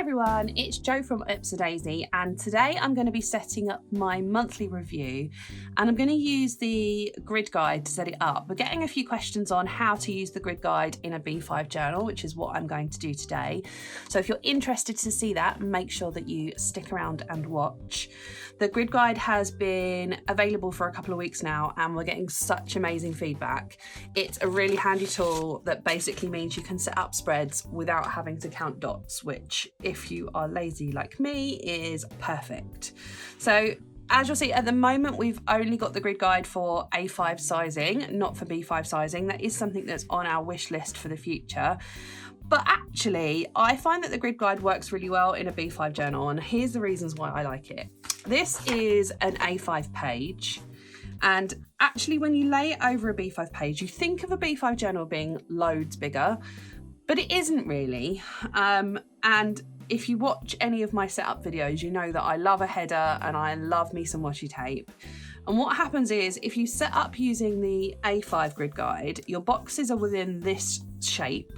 everyone, it's Jo from Daisy, and today I'm going to be setting up my monthly review, and I'm going to use the grid guide to set it up. We're getting a few questions on how to use the grid guide in a B5 journal, which is what I'm going to do today. So if you're interested to see that, make sure that you stick around and watch. The grid guide has been available for a couple of weeks now, and we're getting such amazing feedback. It's a really handy tool that basically means you can set up spreads without having to count dots, which if you are lazy like me is perfect. So as you'll see, at the moment we've only got the grid guide for A5 sizing, not for B5 sizing. That is something that's on our wish list for the future. But actually, I find that the grid guide works really well in a B5 journal, and here's the reasons why I like it. This is an A5 page, and actually when you lay it over a B5 page, you think of a B5 journal being loads bigger, but it isn't really. And if you watch any of my setup videos, you know that I love a header and I love me some washi tape. And what happens is, if you set up using the A5 grid guide, your boxes are within this shape,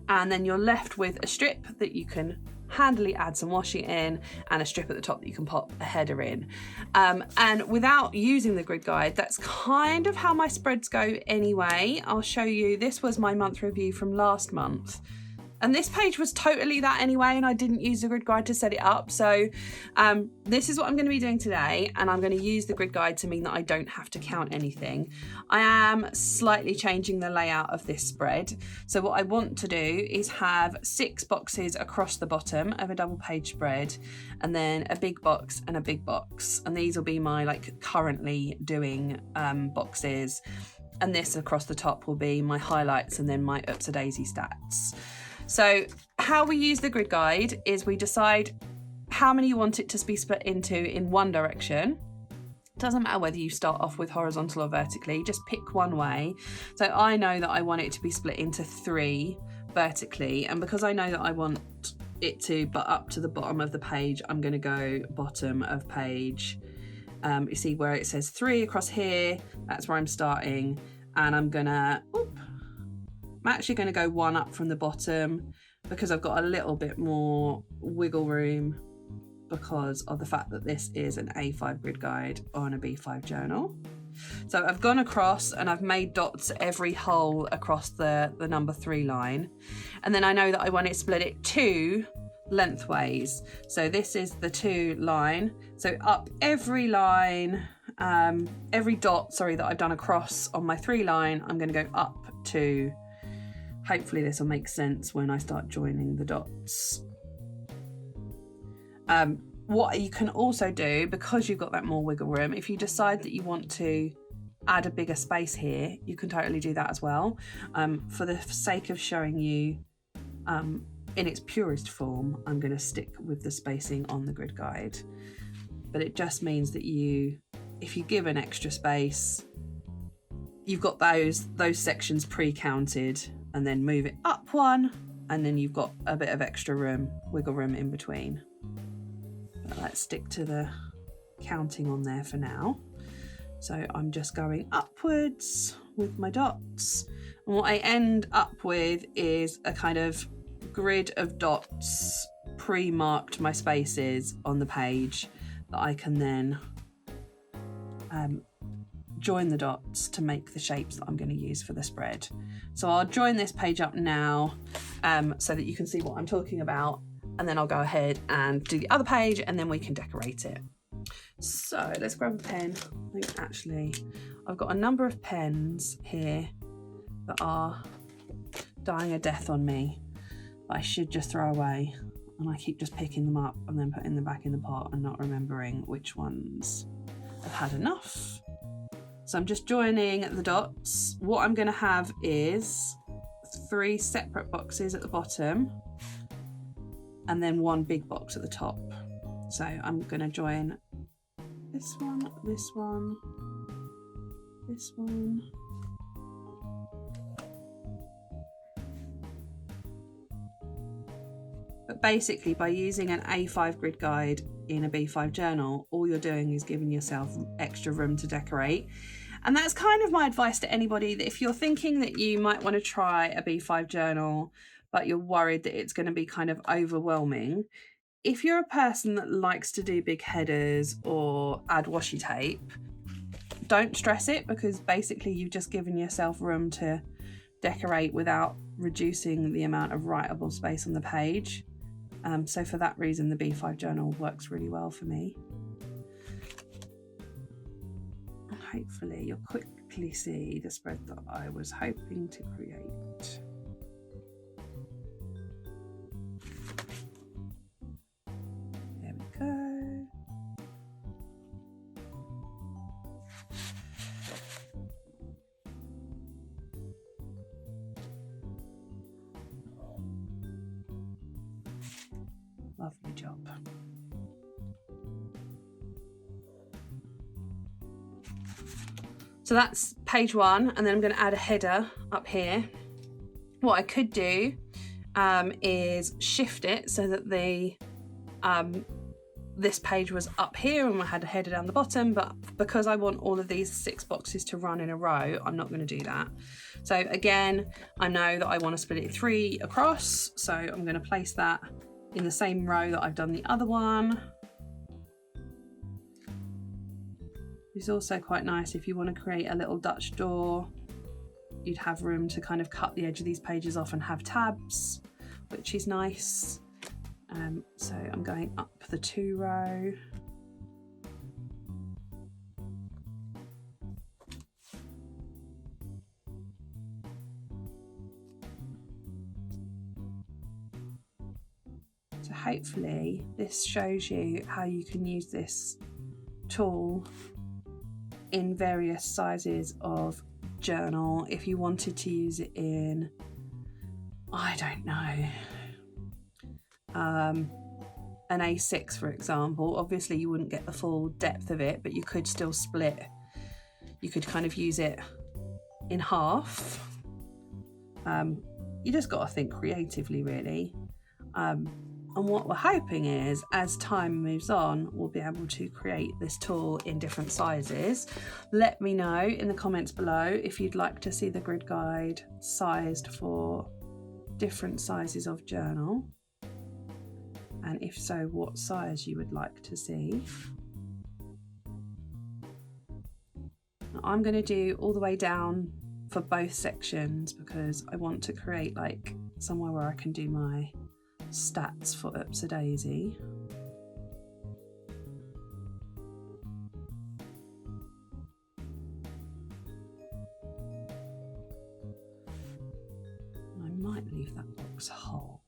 and then you're left with a strip that you can handily add some washi in, and a strip at the top that you can pop a header in. And without using the grid guide, that's kind of how my spreads go anyway. I'll show you, this was my month review from last month. And this page was totally that anyway, and I didn't use the grid guide to set it up. So this is what I'm going to be doing today, and I'm going to use the grid guide to mean that I don't have to count anything. I am slightly changing the layout of this spread. So what I want to do is have 6 boxes across the bottom of a double page spread, and then a big box and a big box. And these will be my currently doing boxes. And this across the top will be my highlights and then my Daisy stats. So how we use the grid guide is we decide how many you want it to be split into in one direction. It doesn't matter whether you start off with horizontal or vertically, just pick one way. So I know that I want it to be split into 3 vertically, and because I know that I want it to butt up to the bottom of the page, I'm going to go bottom of page. You see where it says 3 across here, that's where I'm starting, and I'm actually going to go 1 up from the bottom because I've got a little bit more wiggle room because of the fact that this is an A5 grid guide on a B5 journal. So I've gone across and I've made dots every hole across the number 3 line, and then I know that I want it split it 2 lengthways. So this is the 2 line, so up every line, every dot that I've done across on my 3 line, I'm going to go up 2. Hopefully this will make sense when I start joining the dots. What you can also do, because you've got that more wiggle room, if you decide that you want to add a bigger space here, you can totally do that as well. For the sake of showing you in its purest form, I'm going to stick with the spacing on the grid guide. But it just means that if you give an extra space, you've got those sections pre-counted, and then move it up 1, and then you've got a bit of extra wiggle room in between. But let's stick to the counting on there for now. So I'm just going upwards with my dots, and what I end up with is a kind of grid of dots, pre-marked my spaces on the page that I can then join the dots to make the shapes that I'm going to use for the spread. So I'll join this page up now so that you can see what I'm talking about, and then I'll go ahead and do the other page, and then we can decorate it. So let's grab a pen. I think actually I've got a number of pens here that are dying a death on me that I should just throw away, and I keep just picking them up and then putting them back in the pot and not remembering which ones I've had enough. So I'm just joining the dots. What I'm going to have is 3 separate boxes at the bottom, and then 1 big box at the top. So I'm going to join this one, this one, this one. But basically, by using an A5 grid guide in a B5 journal, all you're doing is giving yourself extra room to decorate. And that's kind of my advice to anybody, that if you're thinking that you might want to try a B5 journal but you're worried that it's going to be kind of overwhelming. If you're a person that likes to do big headers or add washi tape, don't stress it, because basically you've just given yourself room to decorate without reducing the amount of writable space on the page. So for that reason, the B5 journal works really well for me. And hopefully you'll quickly see the spread that I was hoping to create. There we go. Lovely job. So that's page 1, and then I'm going to add a header up here. What I could do is shift it so that the this page was up here and I had a header down the bottom, but because I want all of these 6 boxes to run in a row, I'm not going to do that. So again, I know that I want to split it 3 across, so I'm going to place that in the same row that I've done the other one. It's also quite nice if you want to create a little Dutch door. You'd have room to kind of cut the edge of these pages off and have tabs, which is nice. So I'm going up the 2 row. So hopefully this shows you how you can use this tool in various sizes of journal. If you wanted to use it in, I don't know, an A6 for example, obviously you wouldn't get the full depth of it, but you could still split. You could kind of use it in half. You just got to think creatively, really. And what we're hoping is, as time moves on, we'll be able to create this tool in different sizes. Let me know in the comments below if you'd like to see the grid guide sized for different sizes of journal, and if so, what size you would like to see. I'm going to do all the way down for both sections because I want to create like somewhere where I can do my stats for Oops a Daisy. I might leave that box whole.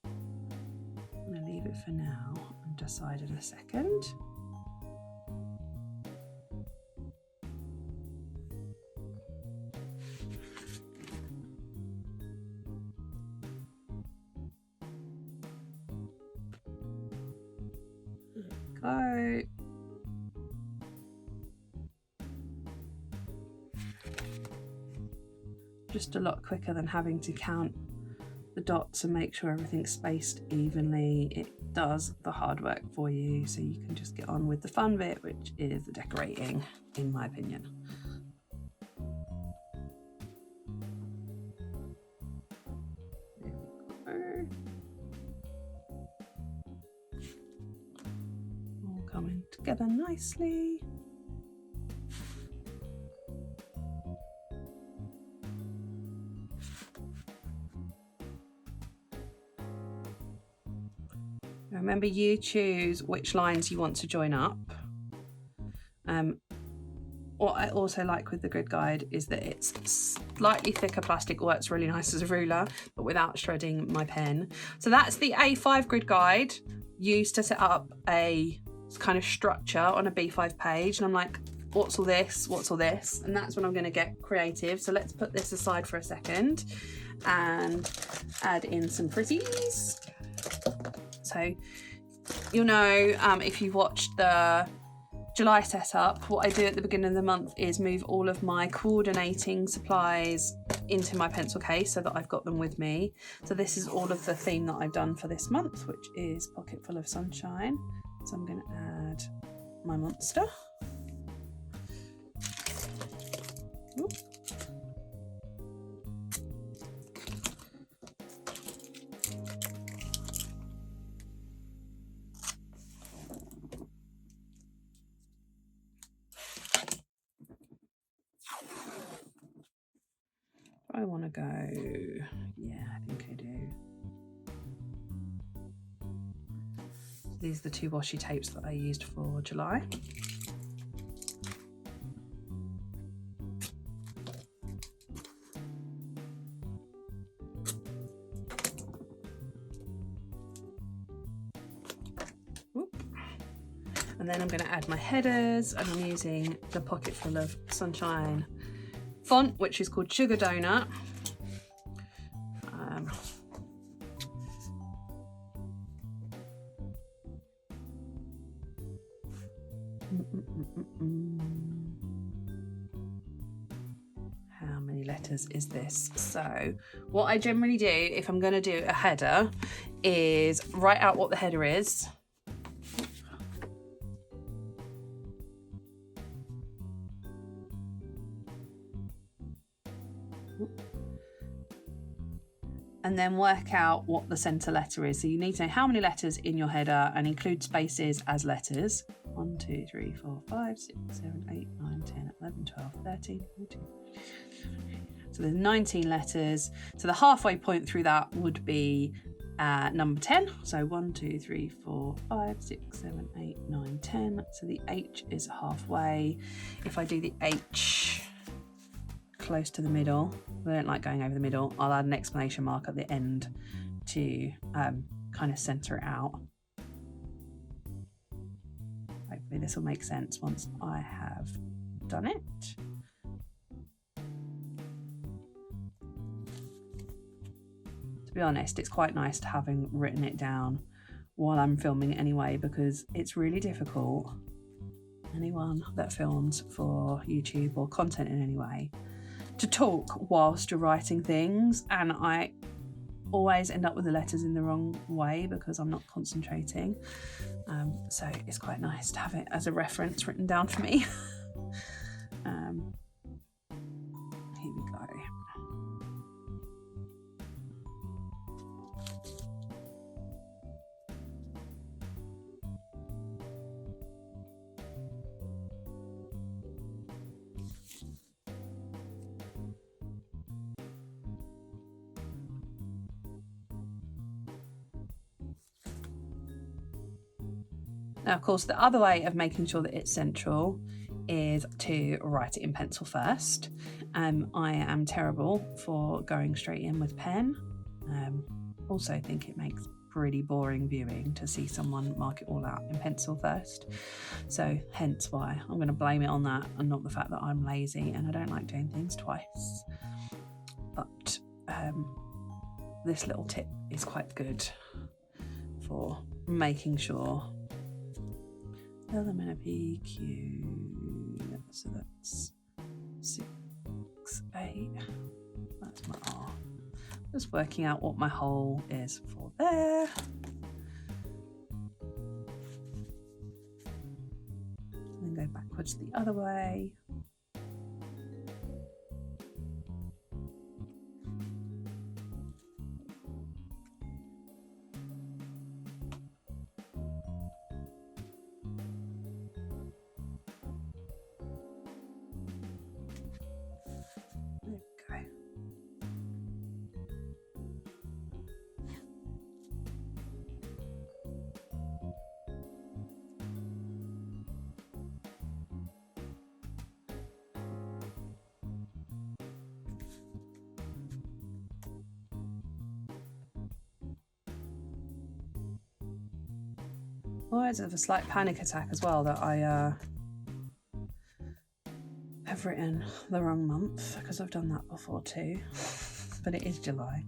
I'm going to leave it for now and decide in a second. Go. Just a lot quicker than having to count the dots and make sure everything's spaced evenly. It does the hard work for you, so you can just get on with the fun bit, which is the decorating, in my opinion. All coming together nicely. Remember, you choose which lines you want to join up. What I also like with the grid guide is that it's slightly thicker plastic, works really nice as a ruler, but without shredding my pen. So that's the A5 grid guide used to set up a kind of structure on a B5 page. And I'm like, what's all this? What's all this? And that's when I'm going to get creative. So let's put this aside for a second and add in some pretties. So you'll know if you've watched the July setup, what I do at the beginning of the month is move all of my coordinating supplies into my pencil case so that I've got them with me. So this is all of the theme that I've done for this month, which is Pocket Full of Sunshine. So I'm going to add my monster. I want to go, yeah, I think I do. These are the 2 washi tapes that I used for July. And then I'm going to add my headers, and I'm using the Pocket Full of Sunshine font, which is called Sugar Donut. How many letters is this? So what I generally do if I'm going to do a header is write out what the header is. And then work out what the centre letter is. So you need to know how many letters in your header and include spaces as letters. 1, 2, 3, 4, 5, 6, 7, 8, 9, 10, 11, 12, 13, 14. So there's 19 letters. So the halfway point through that would be number 10. So 1, 2, 3, 4, 5, 6, 7, 8, 9, 10. So the H is halfway. If I do the H close to the middle, I don't like going over the middle, I'll add an exclamation mark at the end to kind of centre it out. Hopefully this will make sense once I have done it. To be honest, it's quite nice to having written it down while I'm filming it anyway, because it's really difficult, anyone that films for YouTube or content in any way, to talk whilst you're writing things, and I always end up with the letters in the wrong way because I'm not concentrating. So it's quite nice to have it as a reference written down for me. Here we go. Now, of course, the other way of making sure that it's central is to write it in pencil first. I am terrible for going straight in with pen. Also think it makes pretty boring viewing to see someone mark it all out in pencil first. So hence why I'm going to blame it on that and not the fact that I'm lazy and I don't like doing things twice. But this little tip is quite good for making sure. Element P, Q, so that's 6, 8, that's my R. Just working out what my hole is for there. And then go backwards the other way. Always have a slight panic attack as well that I have written the wrong month, because I've done that before too. But it is July,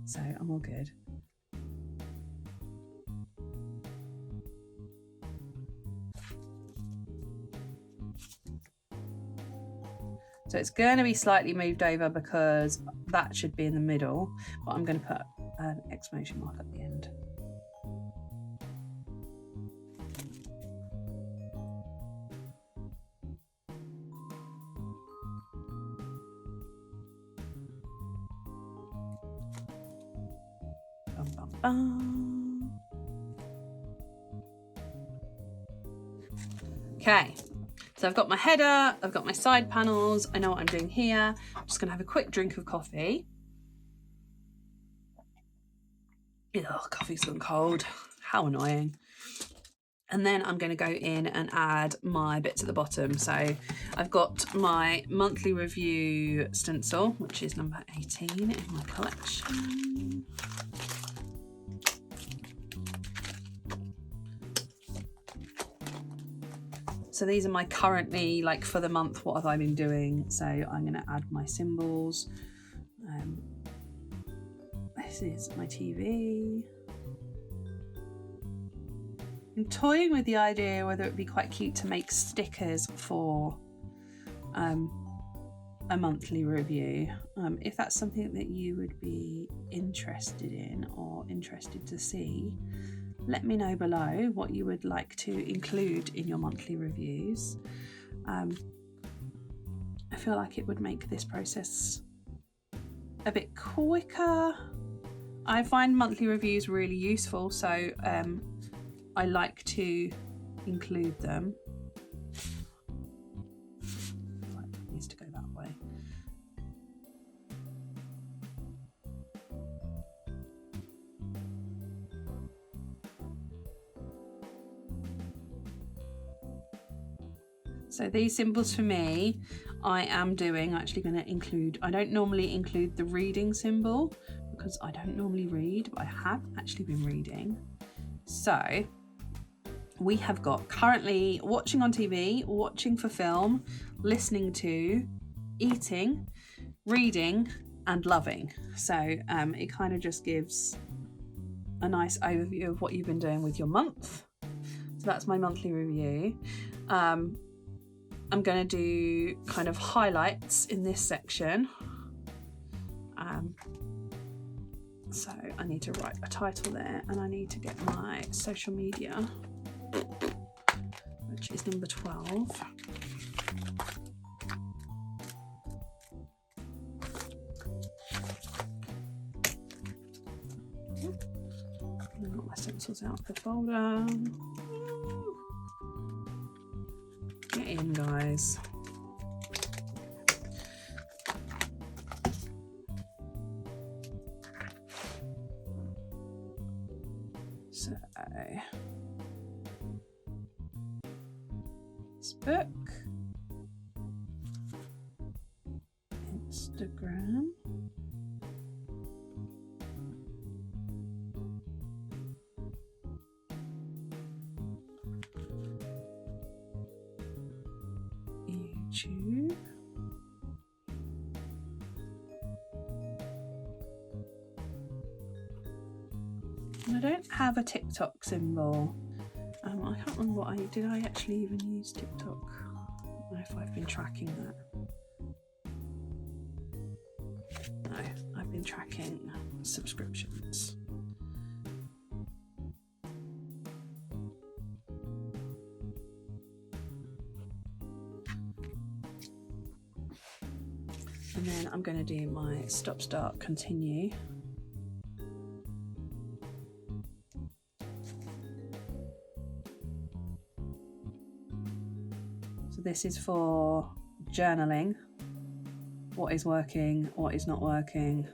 so I'm all good. So it's going to be slightly moved over because that should be in the middle, but I'm going to put an exclamation mark at the end. Okay, So I've got my header, I've got my side panels, I know what I'm doing here. I'm just gonna have a quick drink of coffee. Ugh, coffee's gone cold, how annoying. And then I'm going to go in and add my bits at the bottom. So I've got my monthly review stencil, which is number 18 in my collection. So these are my currently, like for the month, what have I been doing? So I'm going to add my symbols. This is my TV. I'm toying with the idea whether it would be quite cute to make stickers for a monthly review. If that's something that you would be interested in or interested to see, let me know below what you would like to include in your monthly reviews. I feel like it would make this process a bit quicker. I find monthly reviews really useful, so I like to include them. Right, it needs to go that way. So these symbols for me, I am actually going to include, I don't normally include the reading symbol because I don't normally read, but I have actually been reading. So we have got currently watching on TV, watching for film, listening to, eating, reading, and loving. So it kind of just gives a nice overview of what you've been doing with your month. So that's my monthly review. I'm going to do kind of highlights in this section. So I need to write a title there, and I need to get my social media, which is number 12. I've got my stencils out of the folder. Get in, guys. So, Facebook, Instagram, YouTube, and I don't have a TikTok symbol. I can't remember what did I actually even use TikTok? I don't know if I've been tracking that. No, I've been tracking subscriptions. And then I'm going to do my stop, start, continue. So this is for journaling. What is working, what is not working.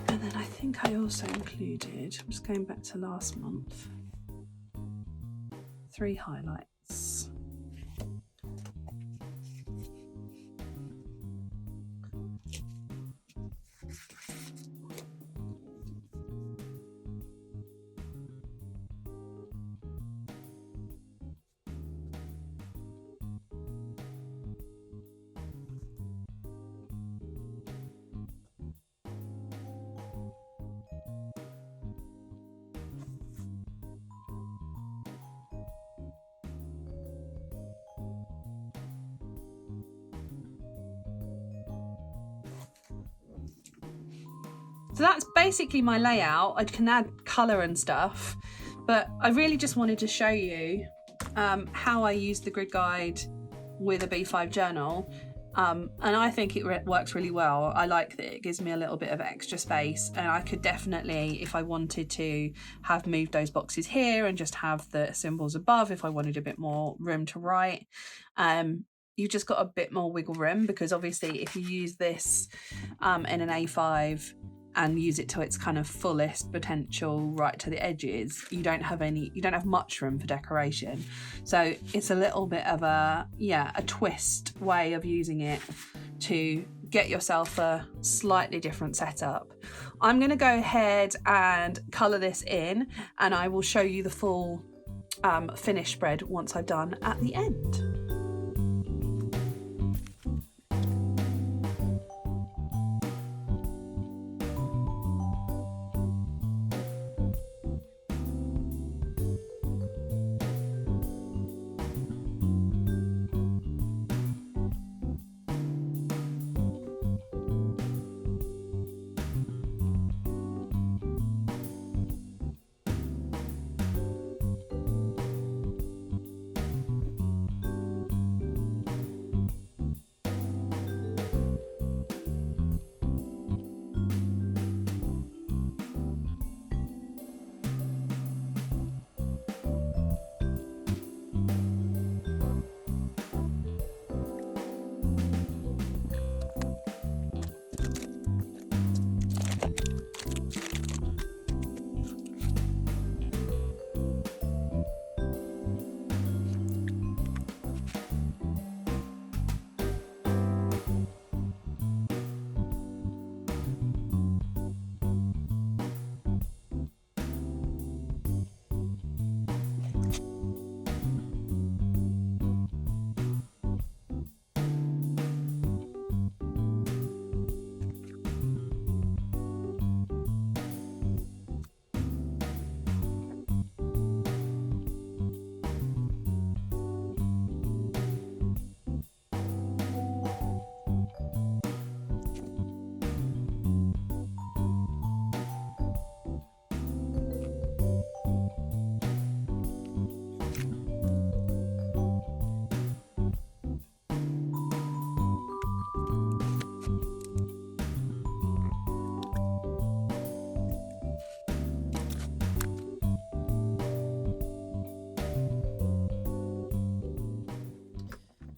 And then I think I also included, I'm just going back to last month, 3 highlights. So that's basically my layout. I can add colour and stuff, But I really just wanted to show you how I use the grid guide with a B5 journal. And I think it works really well. I like that it gives me a little bit of extra space, and I could definitely, if I wanted to, have moved those boxes here and just have the symbols above if I wanted a bit more room to write. You've just got a bit more wiggle room, because obviously if you use this in an A5 and use it to its kind of fullest potential right to the edges, you don't have much room for decoration. So it's a little bit of a twist way of using it to get yourself a slightly different setup. I'm going to go ahead and colour this in, and I will show you the full finished spread once I've done at the end.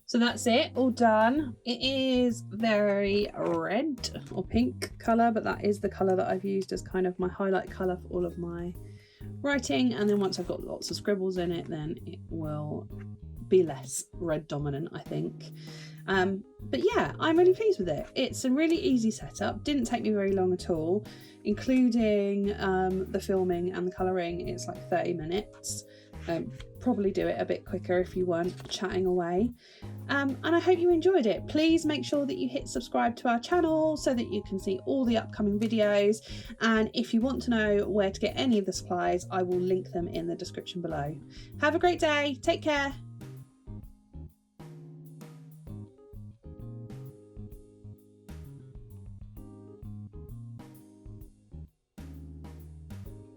So that's it, all done. It is very red or pink colour, but that is the colour that I've used as kind of my highlight colour for all of my writing. And then once I've got lots of scribbles in it, then it will be less red dominant, I think. But yeah, I'm really pleased with it. It's a really easy setup, didn't take me very long at all, including the filming and the colouring. It's like 30 minutes. Probably do it a bit quicker if you weren't chatting away. And I hope you enjoyed it. Please make sure that you hit subscribe to our channel so that you can see all the upcoming videos. And if you want to know where to get any of the supplies, I will link them in the description below. Have a great day. Take care.